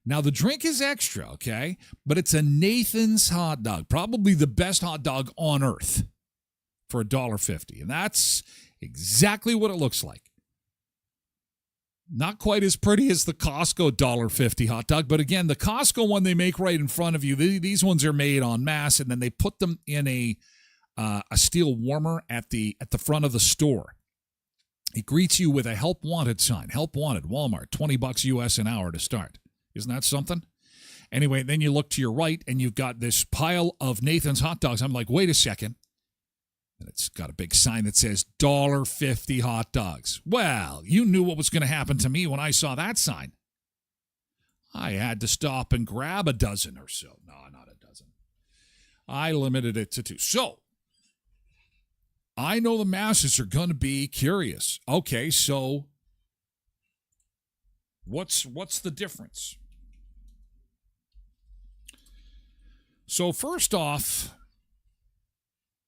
Now, the drink is extra, okay? But it's a Nathan's hot dog, probably the best hot dog on earth for $1.50. And that's exactly what it looks like. Not quite as pretty as the Costco $1.50 hot dog, but again, the Costco one they make right in front of you, these ones are made en masse, and then they put them in a steel warmer at the front of the store. It greets you with a help wanted sign. Help wanted, Walmart, $20 US an hour to start. Isn't that something? Anyway, then you look to your right, and you've got this pile of Nathan's hot dogs. I'm like, wait a second. And it's got a big sign that says $1.50 hot dogs. Well, you knew what was going to happen to me when I saw that sign. I had to stop and grab a dozen or so. No, not a dozen. I limited it to 2. So, I know the masses are going to be curious. Okay, so what's the difference? So first off,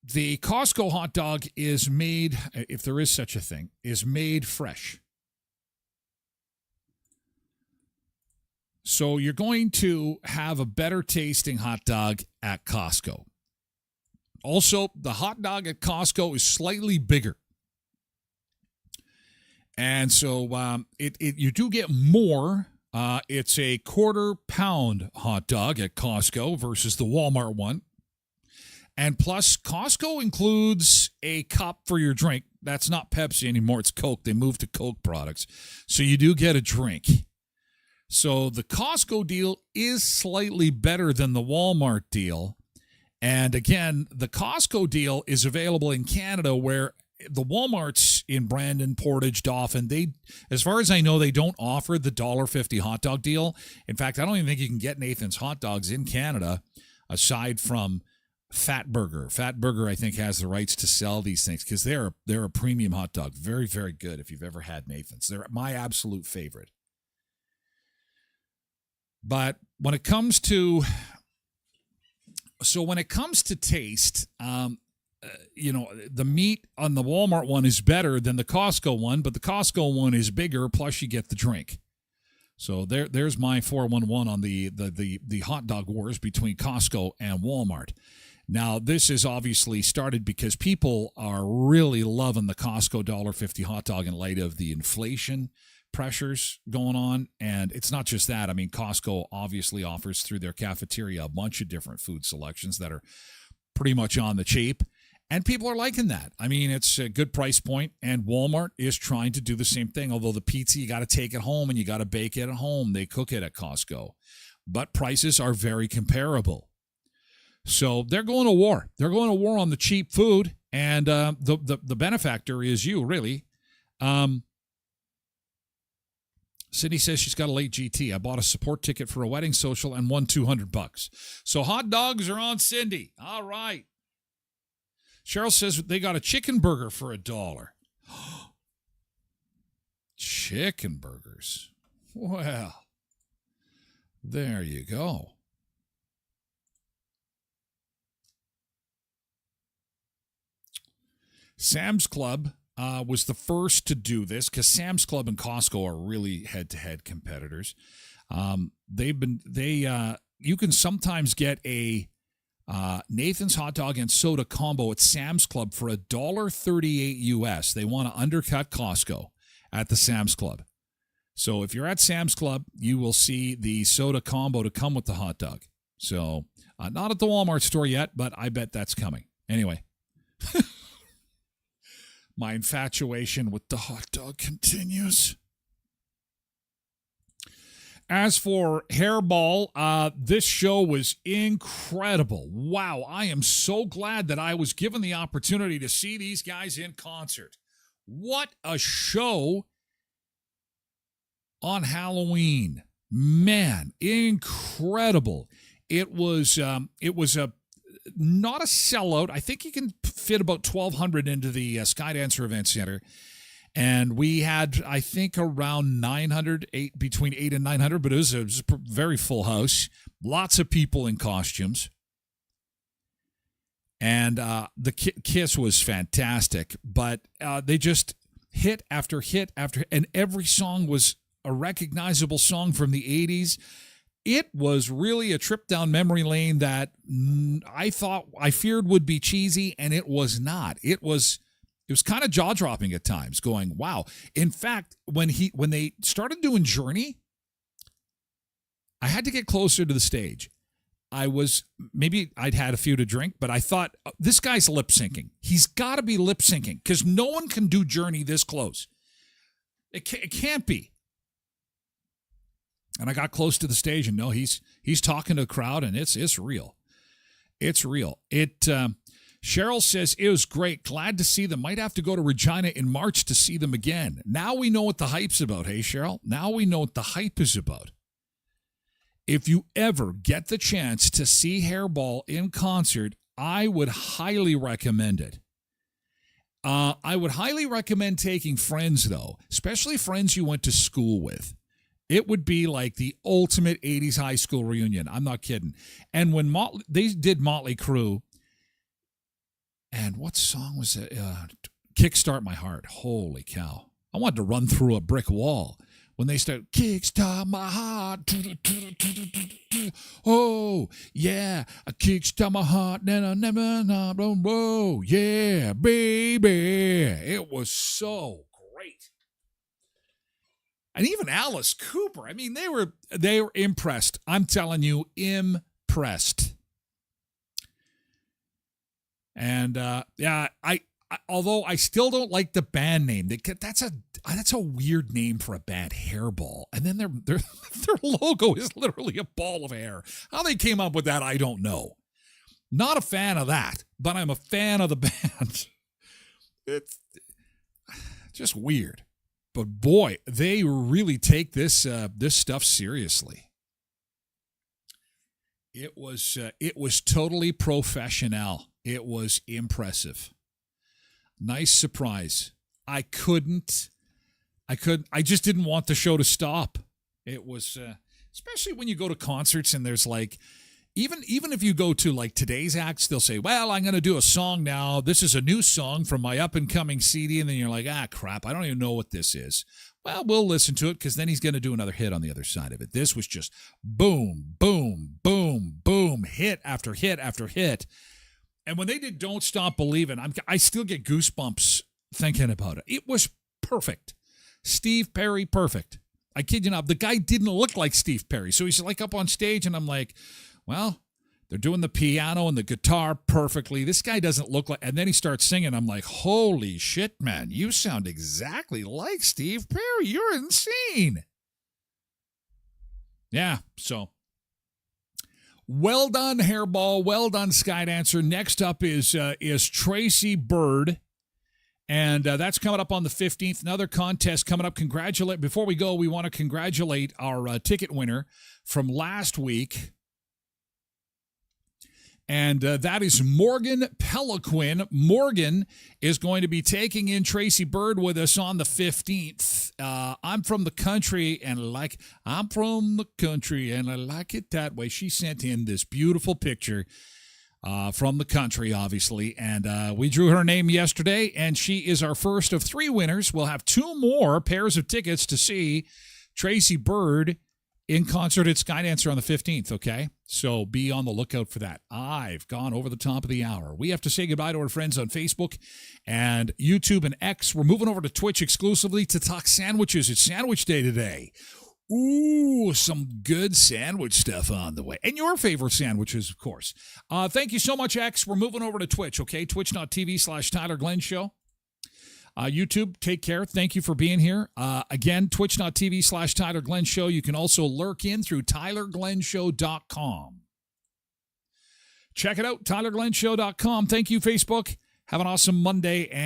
the Costco hot dog is made, if there is such a thing, is made fresh. So you're going to have a better tasting hot dog at Costco. Also, the hot dog at Costco is slightly bigger. And so you do get more. It's a 1/4 pound hot dog at Costco versus the Walmart one. And plus, Costco includes a cup for your drink. That's not Pepsi anymore. It's Coke. They moved to Coke products. So you do get a drink. So the Costco deal is slightly better than the Walmart deal. And again, the Costco deal is available in Canada, where the Walmarts in Brandon, Portage, Dauphin, they, as far as I know, they don't offer the $1.50 hot dog deal. In fact, I don't even think you can get Nathan's hot dogs in Canada aside from Fat Burger. Fat Burger, I think, has the rights to sell these things because they're a premium hot dog. Very, very good if you've ever had Nathan's. They're my absolute favorite. But when it comes to taste, the meat on the Walmart one is better than the Costco one, but the Costco one is bigger, plus you get the drink. So there's my 411 on the hot dog wars between Costco and Walmart. Now, this is obviously started because people are really loving the Costco $1.50 hot dog in light of the inflation pressures going on. And it's not just that. I mean, Costco obviously offers through their cafeteria a bunch of different food selections that are pretty much on the cheap. And people are liking that. I mean, it's a good price point, and Walmart is trying to do the same thing. Although the pizza, you got to take it home and you got to bake it at home. They cook it at Costco. But prices are very comparable. So they're going to war. They're going to war on the cheap food, and the benefactor is you, really. Sydney says she's got a late GT. I bought a support ticket for a wedding social and won $200. So hot dogs are on Cindy. All right. Cheryl says they got a chicken burger for $1. Chicken burgers. Well, there you go. Sam's Club was the first to do this because Sam's Club and Costco are really head-to-head competitors. You can sometimes get a Nathan's hot dog and soda combo at Sam's Club for $1.38 US. They want to undercut Costco at the Sam's Club. So if you're at Sam's Club, you will see the soda combo to come with the hot dog. So not at the Walmart store yet, but I bet that's coming. Anyway. My infatuation with the hot dog continues. As for Hairball, this show was incredible. Wow, I am so glad that I was given the opportunity to see these guys in concert. What a show on Halloween. Man, incredible. It was a not a sellout. I think you can fit about 1,200 into the Skydancer Event Center. And we had, I think, around 900, between 8 and 900, but it was a very full house. Lots of people in costumes. And the Kiss was fantastic, but they just hit after hit after, and every song was a recognizable song from the 80s. It was really a trip down memory lane that I feared would be cheesy, and it was not. It was kind of jaw-dropping at times, going, wow. In fact, when they started doing Journey, I had to get closer to the stage. Maybe I'd had a few to drink, but I thought, this guy's lip syncing. He's got to be lip syncing because no one can do Journey this close. It can't be. And I got close to the stage, and no, he's talking to the crowd, and it's real. It's real. Cheryl says, it was great. Glad to see them. Might have to go to Regina in March to see them again. Now we know what the hype's about. Hey, Cheryl? Now we know what the hype is about. If you ever get the chance to see Hairball in concert, I would highly recommend it. I would highly recommend taking friends, though, especially friends you went to school with. It would be like the ultimate 80s high school reunion. I'm not kidding. And when they did Motley Crue, and what song was it? Kickstart My Heart. Holy cow. I wanted to run through a brick wall. When they start, kickstart my heart. Oh, yeah. I kickstart my heart. Oh, yeah, baby. It was so great. And even Alice Cooper. I mean, they were impressed. I'm telling you, impressed. And although I still don't like the band name, that's a weird name for a band, Hairball. And then their logo is literally a ball of hair. How they came up with that, I don't know. Not a fan of that, but I'm a fan of the band. It's just weird. But boy, they really take this stuff seriously. It was totally professional. It was impressive. Nice surprise. I just didn't want the show to stop. It was, especially when you go to concerts and there's like, even if you go to like today's acts, they'll say, well, I'm going to do a song now. This is a new song from my up and coming CD. And then you're like, crap, I don't even know what this is. Well, we'll listen to it because then he's going to do another hit on the other side of it. This was just boom, boom, boom, boom, hit after hit after hit. And when they did Don't Stop Believin', I still get goosebumps thinking about it. It was perfect. Steve Perry, perfect. I kid you not. The guy didn't look like Steve Perry. So he's like up on stage, and I'm like, well, they're doing the piano and the guitar perfectly. This guy doesn't look like... And then he starts singing. I'm like, holy shit, man. You sound exactly like Steve Perry. You're insane. Yeah, so... Well done, Hairball. Well done, Skydancer. Next up is Tracy Bird, and that's coming up on the 15th. Another contest coming up. Before we go, we want to congratulate our ticket winner from last week, and that is Morgan Peliquin. Morgan is going to be taking in Tracy Bird with us on the 15th. I'm from the country, and I like it that way. She sent in this beautiful picture from the country, obviously, and we drew her name yesterday, and she is our first of 3 winners. We'll have 2 more pairs of tickets to see Tracy Bird in concert at Skydancer on the 15th, okay? So be on the lookout for that. I've gone over the top of the hour. We have to say goodbye to our friends on Facebook and YouTube and X. We're moving over to Twitch exclusively to talk sandwiches. It's Sandwich Day today. Ooh, some good sandwich stuff on the way. And your favorite sandwiches, of course. Thank you so much, X. We're moving over to Twitch, okay? Twitch.tv/Tyler Glen Show. YouTube, take care. Thank you for being here. Again, twitch.tv/Tyler Glen Show. You can also lurk in through tylerglenshow.com. Check it out, tylerglenshow.com. Thank you, Facebook. Have an awesome Monday.